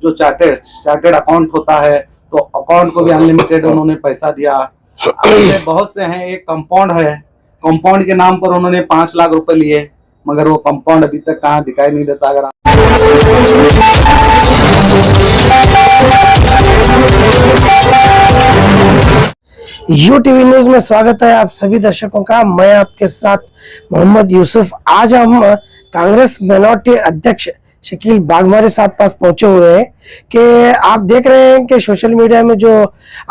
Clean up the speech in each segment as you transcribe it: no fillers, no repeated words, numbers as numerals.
जो chartered account होता है, तो अकाउंट को भी अनलिमिटेड उन्होंने पैसा दिया। ऐसे बहुत से हैं। एक कंपाउंड है, कंपाउंड के नाम पर उन्होंने 5 लाख रुपए लिए, मगर वो कंपाउंड अभी तक कहाँ दिखाई नहीं देता। अगर यू टीवी न्यूज में स्वागत है आप सभी दर्शकों का। मैं आपके साथ मोहम्मद यूसुफ। आज हम कांग्रेस माइनॉरिटी अध्यक्ष शकील बागमारी साहब पास पहुंचे हुए हैं कि आप देख रहे हैं कि सोशल मीडिया में जो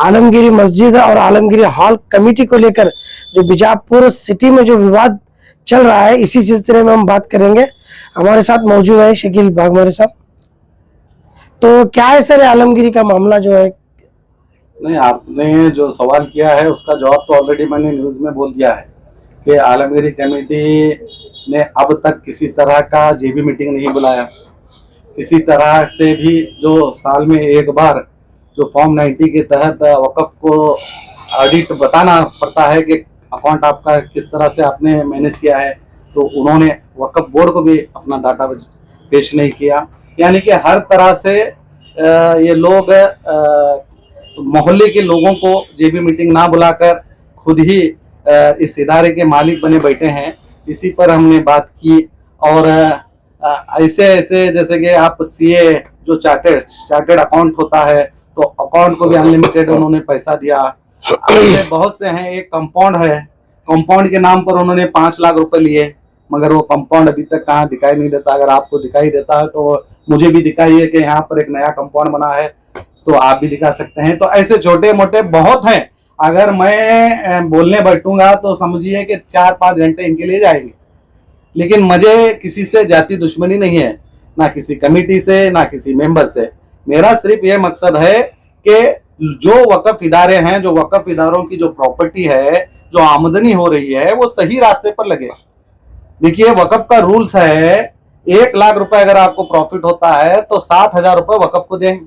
आलमगिरी मस्जिद और आलमगिरी हॉल कमेटी को लेकर जो बीजापुर सिटी में जो विवाद चल रहा है, इसी सिलसिले में हम बात करेंगे। हमारे साथ मौजूद है शकील बागमारी साहब। तो क्या है सर आलमगिरी का मामला जो है? नहीं, आपने जो सवाल किया है उसका जवाब तो ऑलरेडी मैंने न्यूज में बोल दिया है कि आलमगिरी कमेटी ने अब तक किसी तरह का जेबी मीटिंग नहीं बुलाया। किसी तरह से भी जो साल में एक बार जो फॉर्म 90 के तहत वक़्फ़ को ऑडिट बताना पड़ता है कि अकाउंट आपका किस तरह से आपने मैनेज किया है, तो उन्होंने वक़्फ़ बोर्ड को भी अपना डाटा पेश नहीं किया। यानी कि हर तरह से ये लोग मोहल्ले के लोगों को जेबी मीटिंग ना बुलाकर खुद ही इस इदारे के मालिक बने बैठे हैं। इसी पर हमने बात की। और ऐसे ऐसे जैसे कि आप सीए जो चार्टेड अकाउंट होता है, तो अकाउंट को भी अनलिमिटेड उन्होंने पैसा दिया। ऐसे बहुत से हैं। एक कंपाउंड है, कंपाउंड के नाम पर उन्होंने 5 लाख रुपए लिए, मगर वो कंपाउंड अभी तक कहाँ दिखाई नहीं देता। अगर आपको दिखाई देता है तो मुझे भी दिखाई है कि यहाँ पर एक नया कंपाउंड बना है, तो आप भी दिखा सकते हैं। तो ऐसे छोटे मोटे बहुत हैं। अगर मैं बोलने बैठूंगा तो समझिए कि 4-5 घंटे इनके लिए जाएंगे। लेकिन मुझे किसी से जाति दुश्मनी नहीं है, ना किसी कमेटी से, ना किसी मेंबर से। मेरा सिर्फ ये मकसद है कि जो वक्फ इदारे हैं, जो वक्फ इदारों की जो प्रॉपर्टी है, जो आमदनी हो रही है, वो सही रास्ते पर लगे। देखिए, वक्फ का रूल्स है 1 लाख रुपए अगर आपको प्रॉफिट होता है तो 7,000 रुपए वक्फ को देंगे।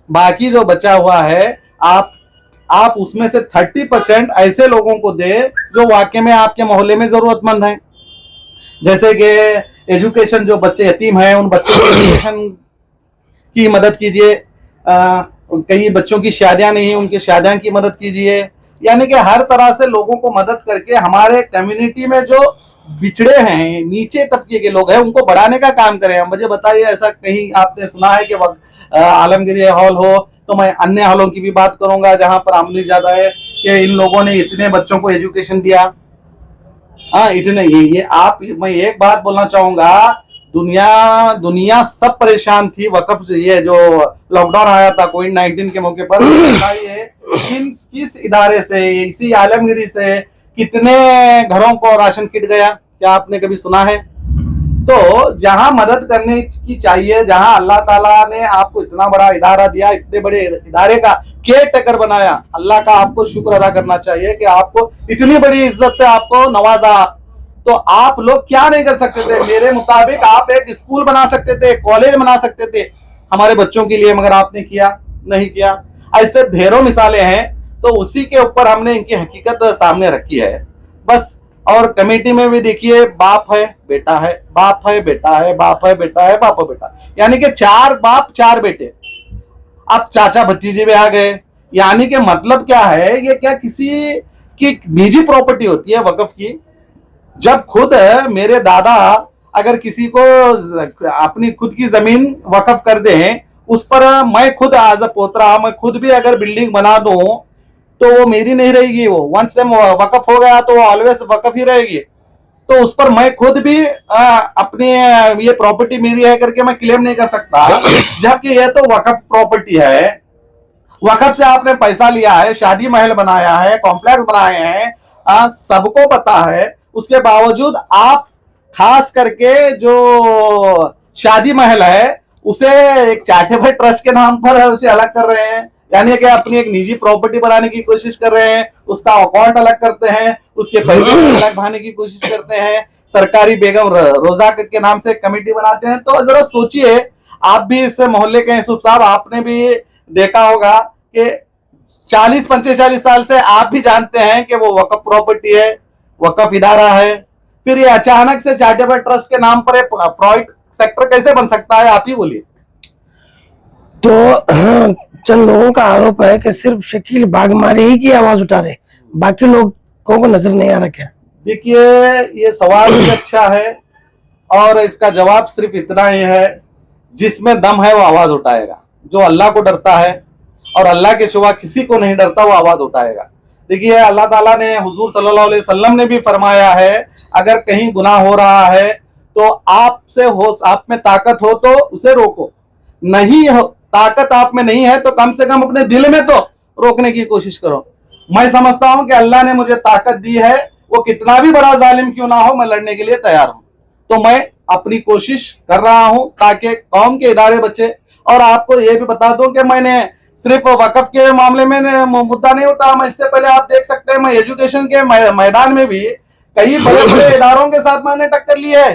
बाकी जो बचा हुआ है आप उसमें से 30% ऐसे लोगों को दे जो वाकई में आपके मोहल्ले में जरूरतमंद हैं। जैसे कि एजुकेशन, जो बच्चे यतीम हैं उन बच्चों को एजुकेशन की मदद कीजिए। कई बच्चों की शादियां नहीं, उनकी शादियां की मदद कीजिए। यानी कि हर तरह से लोगों को मदद करके हमारे कम्युनिटी में जो बिछड़े हैं, नीचे तबके के लोग हैं, उनको बढ़ाने का काम करें। मुझे बताइए, ऐसा कहीं आपने सुना है कि आलमगिरी हॉल हो? तो मैं अन्य हॉलों की भी बात करूंगा जहां पर आमदनी ज्यादा है कि इन लोगों ने इतने बच्चों को एजुकेशन दिया। हाँ, इतने ये आप, मैं एक बात बोलना चाहूंगा, दुनिया सब परेशान थी वक्फ से। ये जो लॉकडाउन आया था कोविड-19 के मौके पर, बताइए किस इदारे से, इसी आलमगिरी से कितने घरों को राशन किट गया? क्या आपने कभी सुना है? तो जहां मदद करने की चाहिए, जहां अल्लाह ताला ने आपको इतना बड़ा इदारा दिया, इतने बड़े इदारे का केयर टेकर बनाया, अल्लाह का आपको शुक्र अदा करना चाहिए कि आपको इतनी बड़ी इज्जत से आपको नवाजा। तो आप लोग क्या नहीं कर सकते थे? मेरे मुताबिक आप एक स्कूल बना सकते थे, कॉलेज बना सकते थे हमारे बच्चों के लिए, मगर आपने किया नहीं किया। ऐसे ढेरों मिसालें हैं। तो उसी के ऊपर हमने इनकी हकीकत सामने रखी है बस। और कमेटी में भी देखिए, बाप है बेटा है, बाप है बेटा है, बाप है बेटा है, बाप है बेटा, यानी कि 4 बाप 4 बेटे। अब चाचा भतीजे भी आ गए। यानी कि मतलब क्या है, ये क्या किसी की निजी प्रॉपर्टी होती है वक्फ की? जब खुद मेरे दादा अगर किसी को अपनी खुद की जमीन वक्फ कर दें, उस पर मैं खुद एज अ पोतरा, मैं खुद भी अगर बिल्डिंग बना दूं तो वो मेरी नहीं रहेगी। वो वंस टाइम वक्फ हो गया तो वो ऑलवेज वक्फ ही रहेगी। तो उस पर मैं खुद भी अपनी ये प्रॉपर्टी मेरी है करके मैं क्लेम नहीं कर सकता, जबकि ये तो वक्फ प्रॉपर्टी है। वक्फ से आपने पैसा लिया है, शादी महल बनाया है, कॉम्प्लेक्स बनाए हैं, सबको पता है। उसके बावजूद आप खास करके जो शादी महल है उसे एक चैरिटेबल ट्रस्ट के नाम पर उसे अलग कर रहे हैं। यानी कि अपनी एक निजी प्रॉपर्टी बनाने की कोशिश कर रहे हैं, उसका अकाउंट अलग करते हैं, उसके पैसे अलग भाने की कोशिश करते हैं, सरकारी बेगम रोजा के नाम से कमेटी बनाते हैं। तो जरा सोचिए, आप भी इस मोहल्ले के यूसुफ साहब, आपने भी देखा होगा कि 40-45 साल से आप भी जानते हैं कि वो वक्फ प्रॉपर्टी है, वक्फ इदारा है। फिर ये अचानक से चैरिटेबल ट्रस्ट के नाम पर एक प्राइवेट सेक्टर कैसे बन सकता है? आप ही बोलिए। तो हाँ, चंद लोगों का आरोप है कि सिर्फ शकील बागमारे ही की आवाज उठा रहे, बाकी लोगों को नजर नहीं आ रहा क्या? देखिए, ये सवाल भी अच्छा है और इसका जवाब सिर्फ इतना ही है, जिसमें दम है वो आवाज उठाएगा। जो अल्लाह को डरता है और अल्लाह के सिवा किसी को नहीं डरता, वो आवाज उठाएगा। देखिए, अल्लाह ताला ने, हुजूर सल्लल्लाहु अलैहि वसल्लम ने भी फरमाया है, अगर कहीं गुनाह हो रहा है तो आप में ताकत हो तो उसे रोको, नहीं हो ताकत आप में नहीं है तो कम से कम अपने दिल में तो रोकने की कोशिश करो। मैं समझता हूं कि अल्लाह ने मुझे ताकत दी है, वो कितना भी बड़ा जालिम क्यों ना हो, मैं लड़ने के लिए तैयार हूं। तो मैं अपनी कोशिश कर रहा हूं ताकि कौम के इदारे बचे। और आपको यह भी बता दूं कि मैंने सिर्फ वक्फ के मामले में मुद्दा नहीं उठाया, मैं इससे पहले आप देख सकते हैं, मैं एजुकेशन के मैदान में भी कई बड़े बड़े इदारों के साथ मैंने टक्कर ली है।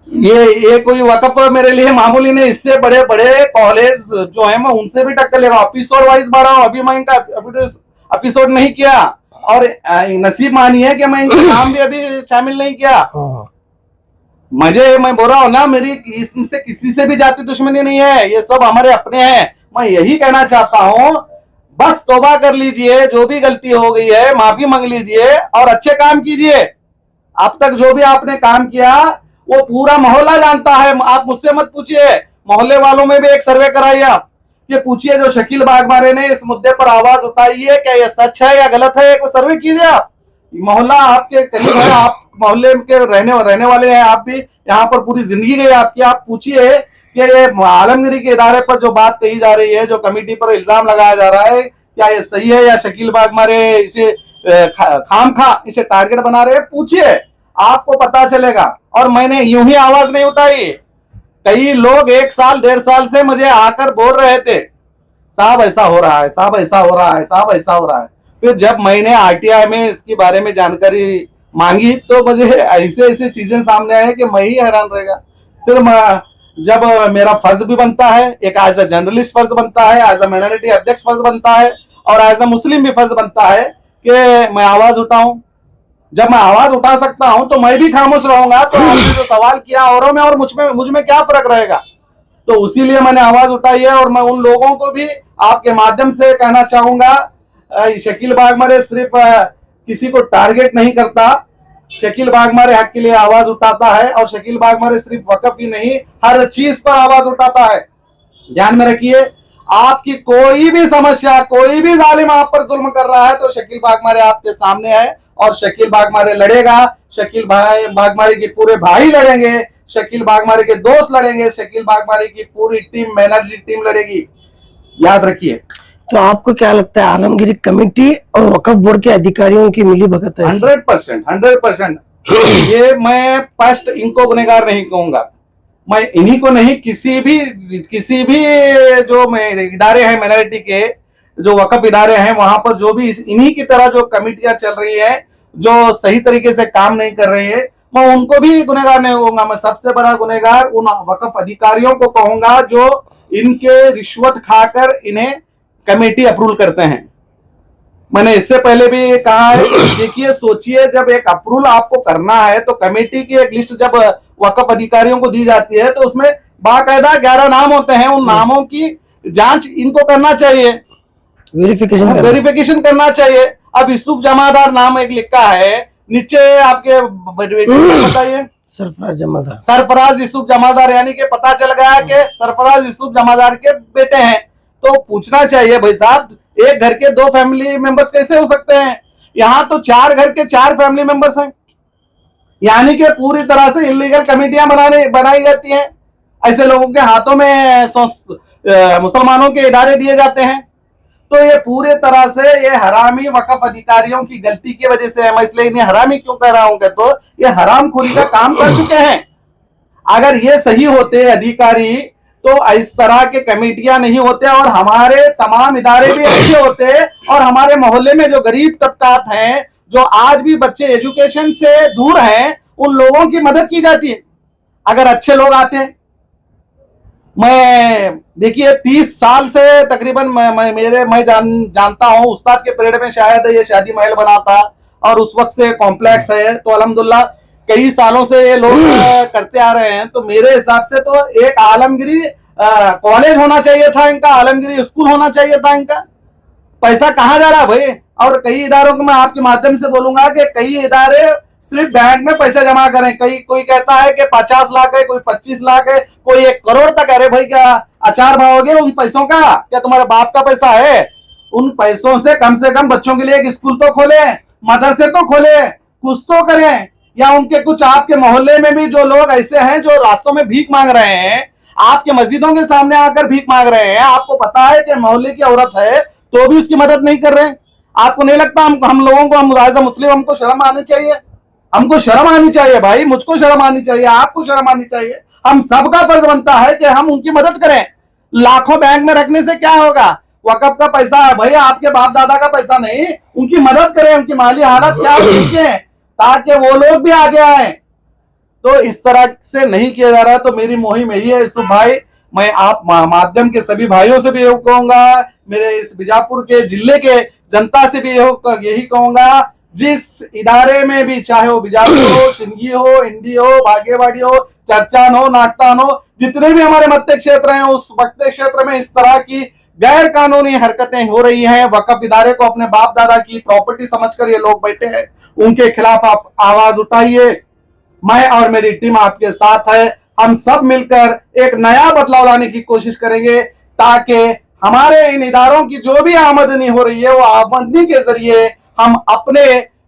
ये कोई वक्फ मेरे लिए मामूली नहीं, इससे बड़े बड़े कॉलेज जो है मैं उनसे भी टक्कर ले रहा हूँ, एपिसोड वाइज बढ़ रहा हूँ। अभी मैं इनका एपिसोड नहीं किया और नसीब मानिए कि मैं इनका नाम भी अभी शामिल नहीं किया। मैं बोल रहा हूँ ना, मेरी इनसे किसी से भी जाति दुश्मनी नहीं है, ये सब हमारे अपने हैं। मैं यही कहना चाहता हूँ, बस तौबा कर लीजिए, जो भी गलती हो गई है माफी मांग लीजिए और अच्छे काम कीजिए। अब तक जो भी आपने काम किया वो पूरा मोहल्ला जानता है, आप मुझसे मत पूछिए, मोहल्ले वालों में भी एक सर्वे कराइए आप, ये पूछिए जो शकील बागमारे ने इस मुद्दे पर आवाज उठाई है, क्या ये सच है या गलत है, एक सर्वे कीजिए आप। मोहल्ला आपके करीब है, आप मोहल्ले के रहने वाले हैं, आप भी यहाँ पर पूरी जिंदगी गई आपकी। आप पूछिए कि ये आलमगीरी के इदारे पर जो बात कही जा रही है, जो कमेटी पर इल्जाम लगाया जा रहा है, क्या ये सही है या शकील बागमारे इसे खामखा इसे टारगेट बना रहे हैं, पूछिए, आपको पता चलेगा। और मैंने यूं ही आवाज नहीं उठाई, कई लोग 1 साल 1.5 साल से मुझे आकर बोल रहे थे, साहब ऐसा हो रहा है, साहब ऐसा हो रहा है, साहब ऐसा हो रहा है। फिर जब मैंने आरटीआई में इसके बारे में जानकारी मांगी तो मुझे ऐसे ऐसे चीजें सामने आए कि मैं ही हैरान रहेगा। फिर जब मेरा फर्ज भी बनता है, एक एज अ जर्नलिस्ट फर्ज बनता है, एज अ माइनॉरिटी अध्यक्ष फर्ज बनता है और एज अ मुस्लिम भी फर्ज बनता है कि मैं आवाज उठाऊं। जब मैं आवाज उठा सकता हूं तो मैं भी खामोश रहूंगा, तो आपने जो सवाल किया औरों में और मुझ में क्या फर्क रहेगा। तो इसीलिए मैंने आवाज उठाई है और मैं उन लोगों को भी आपके माध्यम से कहना चाहूंगा, शकील बागमारे सिर्फ किसी को टारगेट नहीं करता, शकील बागमारे हक के लिए आवाज उठाता है और शकील बागमारे सिर्फ वक्फ ही नहीं हर चीज पर आवाज उठाता है। ध्यान में रखिए, आपकी कोई भी समस्या, कोई भी जालिम आप पर जुल्म कर रहा है तो शकील बागमारे आपके सामने है और शकील बागमारे लड़ेगा। शकील बागमारे के पूरे भाई लड़ेंगे, शकील बागमारे के दोस्त लड़ेंगे, शकील बागमारे की पूरी टीम, मैनेजमेंट टीम लड़ेगी, याद रखिए। तो आपको क्या लगता है, आलमगीरी कमेटी और वक्फ बोर्ड के अधिकारियों की मिली भगत है? 100%। ये मैं फर्स्ट इनको गुनहगार नहीं कहूंगा, मैं इन्हीं को नहीं, किसी भी जो इदारे हैं माइनॉरिटी के, जो वक्फ इदारे हैं, वहां पर जो भी इन्हीं की तरह जो कमेटियां चल रही है, जो सही तरीके से काम नहीं कर रही है, मैं उनको भी गुनहगार नहीं कहूंगा। मैं सबसे बड़ा गुनहगार उन वक्फ अधिकारियों को कहूंगा जो इनके रिश्वत खाकर इन्हें कमेटी अप्रूव करते हैं। मैंने इससे पहले भी कहा है, देखिए सोचिए, जब एक अप्रूवल आपको करना है तो कमेटी की एक लिस्ट जब वक्फ अधिकारियों को दी जाती है तो उसमें बाकायदा 11 नाम होते हैं, उन नामों की जांच इनको करना चाहिए, वेरिफिकेशन करना चाहिए। अब यूसुफ जमादार नाम एक लिखा है, नीचे आपके बताइए, सरफराज यूसुफ जमादार, यानी कि पता चल गया कि सरफराज यूसुफ जमादार के बेटे हैं। तो पूछना चाहिए, भाई साहब, एक घर के 2 फैमिली मेंबर्स कैसे हो सकते हैं? यहां तो 4 घर के 4 फैमिली मेंबर्स हैं, यानी कि पूरी तरह से इलीगल कमेटियां बनाई जाती हैं। ऐसे लोगों के हाथों में मुसलमानों के इदारे दिए जाते हैं। तो ये पूरे तरह से ये हरामी वक्फ अधिकारियों की गलती की वजह से है। मैं इसलिए इन्हें हरामी क्यों कह रहा हूं कि तो ये हरामखोरी का काम कर चुके हैं। अगर ये सही होते अधिकारी तो इस तरह के कमेटियां नहीं होते और हमारे तमाम इदारे भी अच्छे होते और हमारे मोहल्ले में जो गरीब तबकात हैं, जो आज भी बच्चे एजुकेशन से दूर हैं, उन लोगों की मदद की जाती है अगर अच्छे लोग आते हैं। मैं देखिए 30 साल से तकरीबन मैं जानता हूं, उस्ताद के परेड में शायद ये शादी महल बना था और उस वक्त से कॉम्प्लेक्स है, तो अल्हम्दुलिल्लाह कई सालों से ये लोग करते आ रहे हैं। तो मेरे हिसाब से तो एक आलमगीरी कॉलेज होना चाहिए था इनका, आलमगिरी स्कूल होना चाहिए था इनका। पैसा कहाँ जा रहा है भाई? और कई इदारों को मैं आपके माध्यम से बोलूंगा कि कई इदारे सिर्फ बैंक में पैसे जमा करें। कोई कहता है कि 50 लाख है, कोई 25 लाख है, कोई 1 करोड़ तक। अरे भाई क्या अचार भाओगे उन पैसों का? क्या तुम्हारे बाप का पैसा है? उन पैसों से कम बच्चों के लिए एक स्कूल तो खोले, मदरसे तो खोले, कुछ तो करें। या उनके कुछ आपके मोहल्ले में भी जो लोग ऐसे हैं जो रास्तों में भीख मांग रहे हैं, आपके मस्जिदों के सामने आकर भीख मांग रहे हैं, आपको पता है कि मोहल्ले की औरत है तो भी उसकी मदद नहीं कर रहे। आपको नहीं लगता हम लोगों को, हम एज अ मुस्लिम हमको शर्म आनी चाहिए? हमको शर्म आनी चाहिए भाई, मुझको शर्म आनी चाहिए, आपको शर्म आनी चाहिए। हम सबका फर्ज बनता है कि हम उनकी मदद करें। लाखों बैंक में रखने से क्या होगा? वक़्फ़ का पैसा है भैया, आपके बाप दादा का पैसा नहीं। उनकी मदद करें, उनकी माली हालत क्या देखें ताकि वो लोग भी आगे आए। तो इस तरह से नहीं किया जा रहा। तो मेरी मुहिम यही है यूसुफ भाई, मैं आप माध्यम के सभी भाइयों से भी यही कहूंगा, मेरे इस बीजापुर के जिले के जनता से भी यही कहूंगा, जिस इदारे में भी, चाहे वो बीजापुर हो, शिंगी हो, इंडी हो, भाग्यवाड़ी हो, चरचान हो, नागतान हो, जितने भी हमारे मत्स्य क्षेत्र हैं, उस मत्स्य क्षेत्र में इस तरह की गैर कानूनी हरकतें हो रही हैं, वक्फ इदारे को अपने बाप दादा की प्रॉपर्टी समझकर ये लोग बैठे हैं, उनके खिलाफ आप आवाज उठाइए। मैं और मेरी टीम आपके साथ है। हम सब मिलकर एक नया बदलाव लाने की कोशिश करेंगे ताकि हमारे इन इदारों की जो भी आमदनी हो रही है वो आमदनी के जरिए हम अपने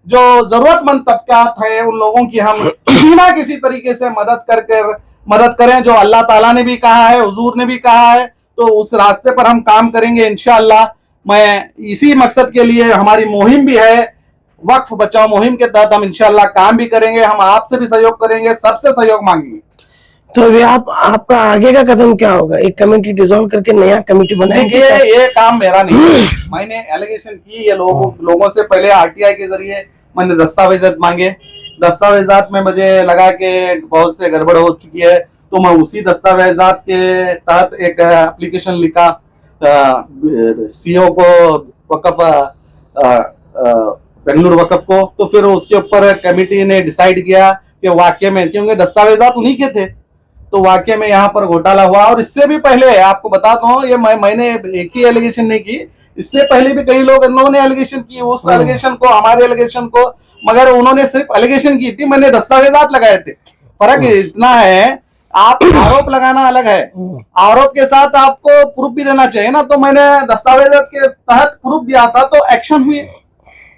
जो जरूरतमंद तबकात है उन लोगों की हम किसी ना किसी तरीके से मदद करें। जो अल्लाह ताला ने भी कहा है, हुजूर ने भी कहा है, तो उस रास्ते पर हम काम करेंगे इंशाअल्लाह। मैं इसी मकसद के लिए हमारी मुहिम भी है, वक्फ बचाओ मुहिम के तहत हम इंशाअल्लाह काम भी करेंगे। हम आपसे भी सहयोग करेंगे, सबसे सहयोग मांगेंगे। तो अभी आपका आगे का कदम क्या होगा? एक कमेटी डिसॉल्व करके नया कमेटी बनाएंगे? ये काम मेरा नहीं है। मैंने एलिगेशन की ये लोगों से पहले आरटीआई के जरिए मैंने दस्तावेजात मांगे। दस्तावेजात में मुझे लगा कि बहुत से गड़बड़ हो चुकी है, तो मैं उसी दस्तावेजात के तहत एक एप्लीकेशन लिखा सीओ को, वक्फ बेंगलुरु वक्फ को। तो फिर उसके ऊपर कमेटी ने डिसाइड किया कि वाकई में, क्योंकि दस्तावेजात उन्हीं के थे, तो वाकई में यहाँ पर घोटाला हुआ। और इससे भी पहले आपको बताता हूँ, ये मैंने एक ही एलिगेशन नहीं की, इससे पहले भी कई लोग इन्होंने एलिगेशन की, उस एलिगेशन को, हमारे एलिगेशन को, मगर उन्होंने सिर्फ एलिगेशन की थी, मैंने दस्तावेजात लगाए थे। फर्क इतना है, आप आरोप लगाना अलग है, आरोप के साथ आपको प्रूफ भी देना चाहिए ना। तो मैंने दस्तावेजात के तहत प्रूफ दिया था, तो एक्शन हुई।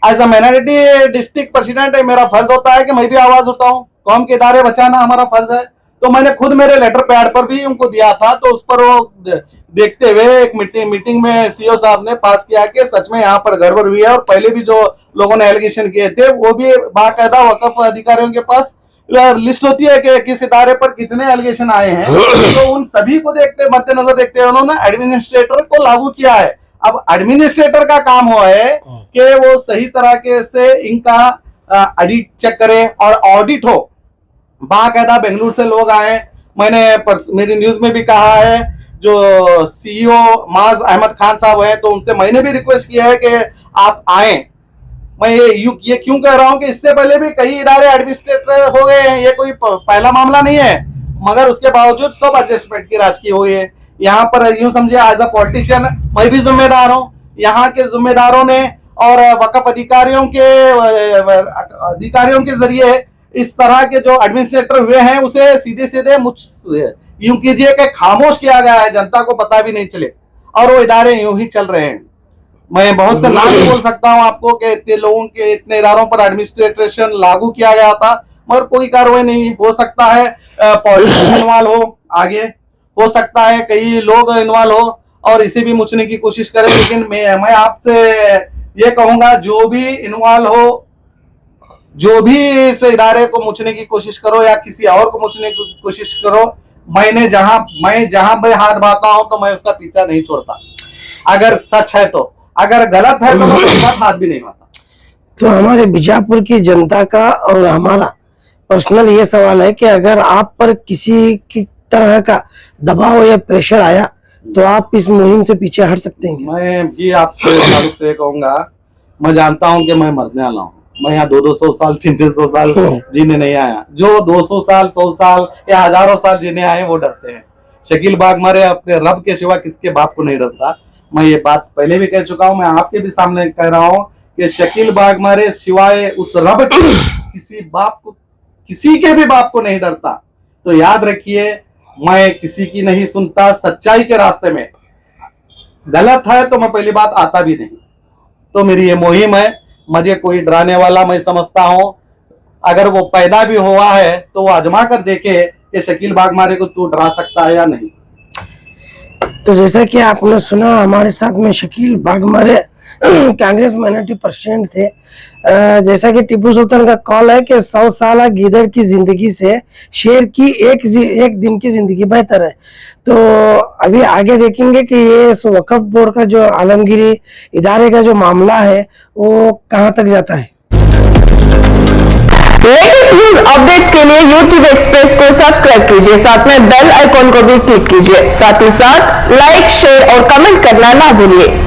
As a minority district president है, मेरा फर्ज होता है कि मैं भी आवाज उठाऊं, कौम के इदारे बचाना हमारा फर्ज है। तो मैंने खुद मेरे लेटर पैड पर भी उनको दिया था, तो उस पर वो देखते हुए एक मीटिंग में सीओ साहब ने पास किया कि सच में यहाँ पर गड़बड़ हुई है। और पहले भी जो लोगों ने एलिगेशन किए थे वो भी बाकायदा वक्फ अधिकारियों के पास लिस्ट होती है कि किस इदारे पर कितने एलिगेशन आए हैं। तो उन सभी को मद्देनजर देखते हुए उन्होंने एडमिनिस्ट्रेटर को लागू किया है। अब एडमिनिस्ट्रेटर का काम हुआ है कि वो सही तरीके से इनका ऑडिट चेक करे और ऑडिट हो। बाकायदा बेंगलुरु से लोग आए, मैंने मेरी न्यूज में भी कहा है, जो सीईओ माज अहमद खान साहब हैं, तो उनसे मैंने भी रिक्वेस्ट किया है कि आप आए। मैं ये क्यों कह रहा हूं कि इससे पहले भी कई इदारे एडमिनिस्ट्रेटर हो गए हैं, ये कोई पहला मामला नहीं है, मगर उसके बावजूद सब एडजस्टमेंट की राजकीय हुई है। यहाँ पर यूं समझिए, एज अ पॉलिटिशियन मैं भी जिम्मेदार हूँ, यहाँ के जिम्मेदारों ने और वक्फ अधिकारियों के जरिए इस तरह के जो एडमिनिस्ट्रेटर हुए हैं उसे सीधे यूं कीजिए कि खामोश किया गया है, जनता को पता भी नहीं चले, और वो इदारे यूं ही चल रहे हैं। मैं बहुत से नाम बोल सकता हूं आपको कि इतने लोगों के, इतने इदारों पर एडमिनिस्ट्रेशन लागू किया गया था, मगर कोई कार्रवाई नहीं। हो सकता है पॉलिटिक्स इन्वॉल्व हो, आगे हो सकता है कई लोग इन्वॉल्व हो और इसे भी मुचने की कोशिश करें। लेकिन मैं आपसे ये कहूंगा, जो भी इन्वॉल्व हो, जो भी इस इदारे को मुचने की कोशिश करो या किसी और को मुचने की कोशिश करो, मैं जहां पे हाथ बांधता हूं तो मैं उसका पीछा नहीं छोड़ता। अगर सच है तो, अगर गलत है तो मैं उसके साथ हाथ भी नहीं बांधता। तो हमारे बीजापुर की जनता का और हमारा पर्सनल ये सवाल है कि अगर आप पर किसी की तरह का दबाव या प्रेशर आया तो आप इस मुहिम से पीछे हट सकते हैं? मैं भी आपको ताल्लुक से कहूंगा, मैं जानता हूं कि मैं मरने वाला हूं। मैं यहाँ 200 साल 300 साल जीने नहीं आया। जो 200 साल 100 साल या हजारों साल जीने आए वो डरते हैं। शकील बागमारे अपने रब के सिवा किसके बाप को नहीं डरता। मैं ये बात पहले भी कह चुका हूं, मैं आपके भी सामने कह रहा हूं कि शकील बागमारे सिवाय उस रब के किसी के भी बाप को नहीं डरता। तो याद रखिए, मैं किसी की नहीं सुनता। सच्चाई के रास्ते में गलत है तो मैं पहली बात आता भी नहीं। तो मेरी ये मुहिम है, मुझे कोई डराने वाला मैं समझता हूं, अगर वो पैदा भी हुआ है तो वो आजमा कर देखे कि शकील बागमारे को तू डरा सकता है या नहीं। तो जैसा कि आपने सुना, हमारे साथ में शकील बागमारे कांग्रेस माइनॉरिटी प्रेसिडेंट थे। जैसा कि टीपू सुल्तान का कॉल है कि 100 साल गीदड़ की जिंदगी से शेर की एक दिन की जिंदगी बेहतर है। तो अभी आगे देखेंगे कि ये इस वक्फ बोर्ड का जो आलमगीरी इदारे का जो मामला है वो कहां तक जाता है। लेटेस्ट न्यूज अपडेट्स के लिए YouTube एक्सप्रेस को सब्सक्राइब कीजिए, साथ में बेल आइकॉन को भी क्लिक कीजिए। साथ ही साथ लाइक, शेयर और कमेंट करना ना भूलिए।